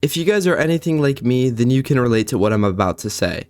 If you guys are anything like me, then you can relate to what I'm about to say.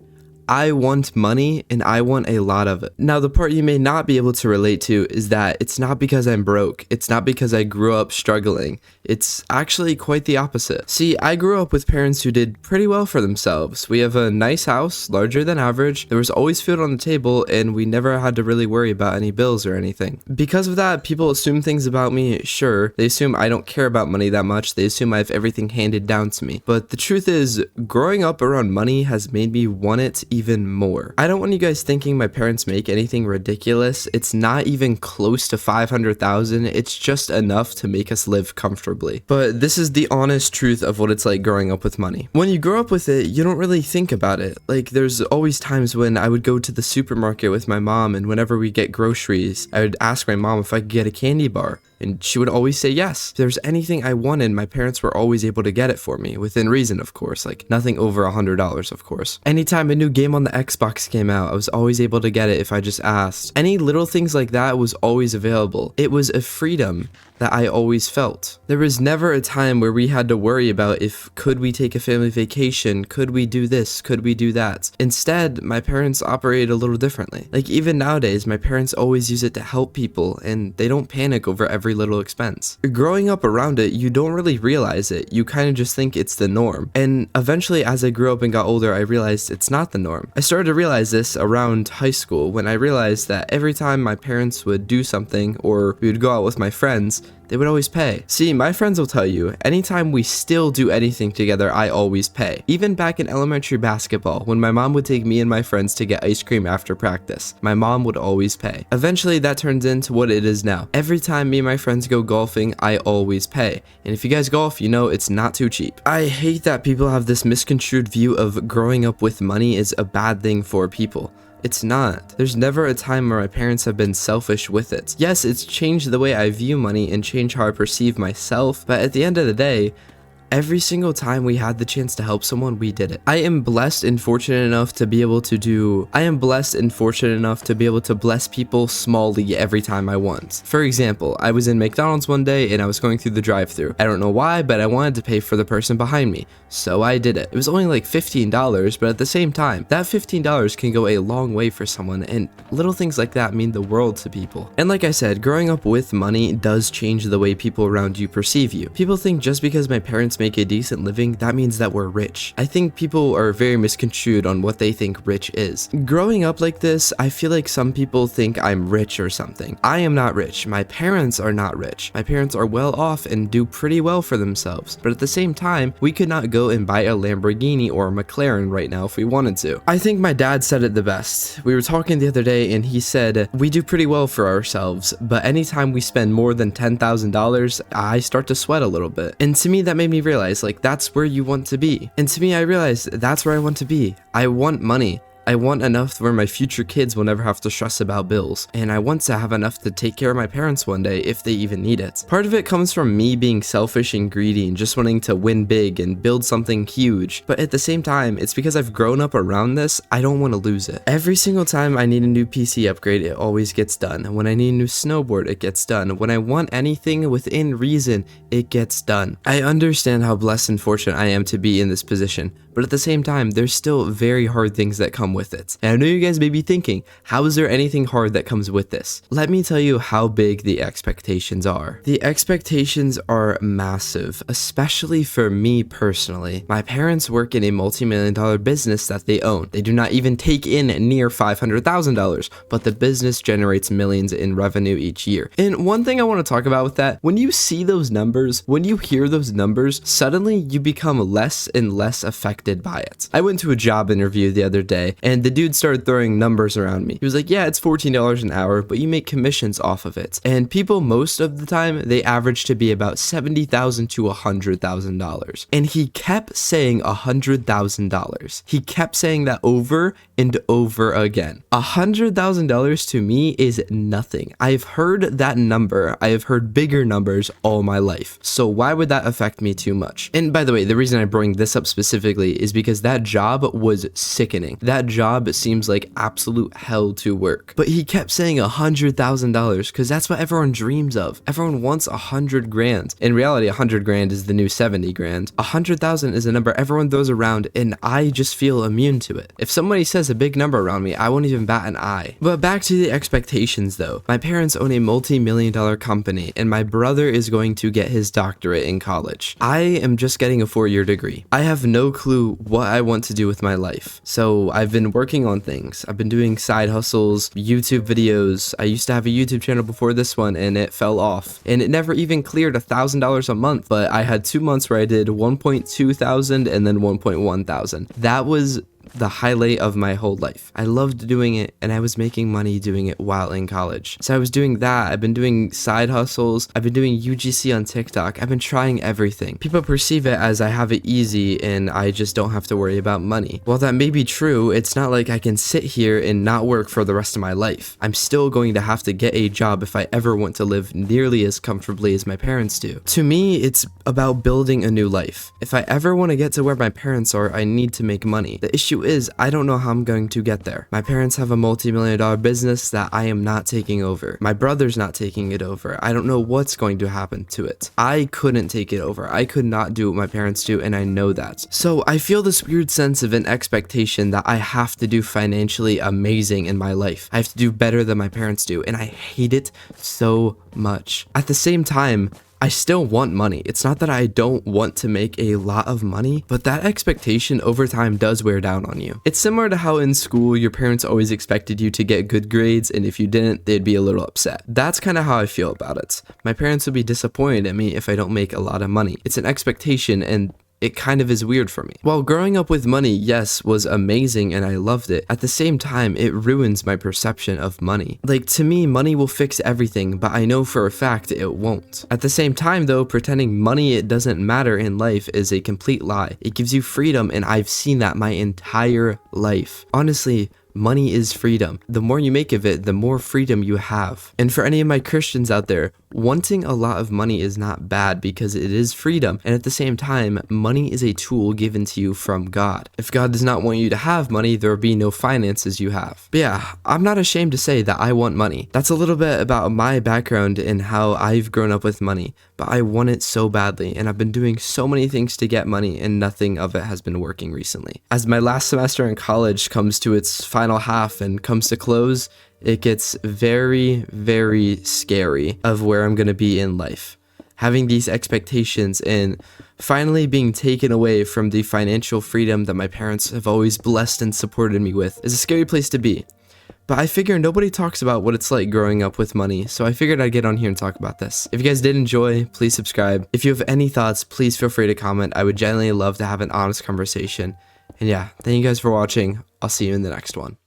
I want money and I want a lot of it. Now, the part you may not be able to relate to is that it's not because I'm broke. It's not because I grew up struggling. It's actually quite the opposite. See, I grew up with parents who did pretty well for themselves. We have a nice house, larger than average. There was always food on the table and we never had to really worry about any bills or anything. Because of that, people assume things about me. Sure, they assume I don't care about money that much. They assume I have everything handed down to me. But the truth is, growing up around money has made me want it even more. I don't want you guys thinking my parents make anything ridiculous. It's not even close to 500,000. It's just enough to make us live comfortably. But this is the honest truth of what it's like growing up with money. When you grow up with it, you don't really think about it. Like, there's always times when I would go to the supermarket with my mom, and whenever we get groceries, I would ask my mom if I could get a candy bar. And she would always say yes. If there's anything I wanted, my parents were always able to get it for me, within reason, of course, like nothing over $100, of course. Anytime a new game on the Xbox came out, I was always able to get it if I just asked. Any little things like that was always available. It was a freedom that I always felt. There was never a time where we had to worry about could we take a family vacation? Could we do this? Could we do that? Instead, my parents operated a little differently. Like, even nowadays, my parents always use it to help people and they don't panic over every little expense. Growing up around it, you don't really realize it. You kind of just think it's the norm. And eventually, as I grew up and got older, I realized it's not the norm. I started to realize this around high school when I realized that every time my parents would do something or we would go out with my friends, they would always pay. See, my friends will tell you, anytime we still do anything together, I always pay. Even back in elementary basketball, when my mom would take me and my friends to get ice cream after practice, my mom would always pay. Eventually, that turns into what it is now. Every time me and my friends go golfing, I always pay. And if you guys golf, you know it's not too cheap. I hate that people have this misconstrued view of growing up with money is a bad thing for people. It's not. There's never a time where my parents have been selfish with it. Yes, it's changed the way I view money and changed how I perceive myself, but at the end of the day, every single time we had the chance to help someone, we did it. I am blessed and fortunate enough to be able to bless people smallly every time I want. For example, I was in McDonald's one day and I was going through the drive-thru. I don't know why, but I wanted to pay for the person behind me, so I did it. It was only like $15, but at the same time, that $15 can go a long way for someone, and little things like that mean the world to people. And like I said, growing up with money does change the way people around you perceive you. People think just because my parents make a decent living, that means that we're rich. I think people are very misconstrued on what they think rich is. Growing up like this, I feel like some people think I'm rich or something. I am not rich. My parents are not rich. My parents are well off and do pretty well for themselves. But at the same time, we could not go and buy a Lamborghini or a McLaren right now if we wanted to. I think my dad said it the best. We were talking the other day and he said, we do pretty well for ourselves, but anytime we spend more than $10,000, I start to sweat a little bit. And to me, that made me realize, like, that's where you want to be. And to me, I realized that's where I want to be. I want money. I want enough where my future kids will never have to stress about bills, and I want to have enough to take care of my parents one day if they even need it. Part of it comes from me being selfish and greedy and just wanting to win big and build something huge, but at the same time, it's because I've grown up around this, I don't want to lose it. Every single time I need a new PC upgrade, it always gets done. When I need a new snowboard, it gets done. When I want anything within reason, it gets done. I understand how blessed and fortunate I am to be in this position, but at the same time, there's still very hard things that come with it. And I know you guys may be thinking, how is there anything hard that comes with this? Let me tell you how big the expectations are. The expectations are massive, especially for me personally. My parents work in a multi-million-dollar business that they own. They do not even take in near $500,000, but the business generates millions in revenue each year. And one thing I want to talk about with that, when you see those numbers, when you hear those numbers, suddenly you become less and less affected by it. I went to a job interview the other day, and the dude started throwing numbers around me. He was like, yeah, it's $14 an hour, but you make commissions off of it. And people, most of the time, they average to be about $70,000 to $100,000. And he kept saying $100,000. He kept saying that over and over again. $100,000 to me is nothing. I've heard that number. I have heard bigger numbers all my life. So why would that affect me too much? And by the way, the reason I bring this up specifically is because that job was sickening. That job seems like absolute hell to work. But he kept saying $100,000 because that's what everyone dreams of. Everyone wants 100 grand. In reality, 100 grand is the new 70 grand. 100,000 is a number everyone throws around, and I just feel immune to it. If somebody says a big number around me, I won't even bat an eye. But back to the expectations though. My parents own a multi-million-dollar company, and my brother is going to get his doctorate in college. I am just getting a 4-year degree. I have no clue what I want to do with my life. So I've been working on things. I've been doing side hustles, YouTube videos. I used to have a YouTube channel before this one and it fell off. And it never even cleared $1,000 a month, but I had 2 months where I did 1.2 thousand and then 1.1 thousand. That was the highlight of my whole life. I loved doing it, and I was making money doing it while in college. So I was doing that. I've been doing side hustles. I've been doing UGC on TikTok. I've been trying everything. People perceive it as I have it easy and I just don't have to worry about money. While that may be true, it's not like I can sit here and not work for the rest of my life. I'm still going to have to get a job if I ever want to live nearly as comfortably as my parents do. To me, it's about building a new life. If I ever want to get to where my parents are, I need to make money. The issue is I don't know how I'm going to get there. My parents have a multi-million-dollar business that I am not taking over. My brother's not taking it over. I don't know what's going to happen to it. I couldn't take it over. I could not do what my parents do, and I know that. So I feel this weird sense of an expectation that I have to do financially amazing in my life. I have to do better than my parents do, and I hate it so much. At the same time, I still want money. It's not that I don't want to make a lot of money, but that expectation over time does wear down on you. It's similar to how in school your parents always expected you to get good grades, and if you didn't, they'd be a little upset. That's kind of how I feel about it. My parents would be disappointed at me if I don't make a lot of money. It's an expectation, and it kind of is weird for me. While growing up with money, yes, was amazing and I loved it, at the same time, it ruins my perception of money. Like, to me, money will fix everything, but I know for a fact it won't. At the same time though, pretending money it doesn't matter in life is a complete lie. It gives you freedom, and I've seen that my entire life. Honestly, money is freedom. The more you make of it, the more freedom you have. And for any of my Christians out there, wanting a lot of money is not bad because it is freedom. And at the same time, money is a tool given to you from God. If God does not want you to have money, there will be no finances you have. But yeah, I'm not ashamed to say that I want money. That's a little bit about my background and how I've grown up with money. But I want it so badly, and I've been doing so many things to get money, and nothing of it has been working recently. As my last semester in college comes to its final half and comes to close, it gets very, very scary of where I'm going to be in life. Having these expectations and finally being taken away from the financial freedom that my parents have always blessed and supported me with is a scary place to be. But I figure nobody talks about what it's like growing up with money, so I figured I'd get on here and talk about this. If you guys did enjoy, please subscribe. If you have any thoughts, please feel free to comment. I would genuinely love to have an honest conversation. And yeah, thank you guys for watching. I'll see you in the next one.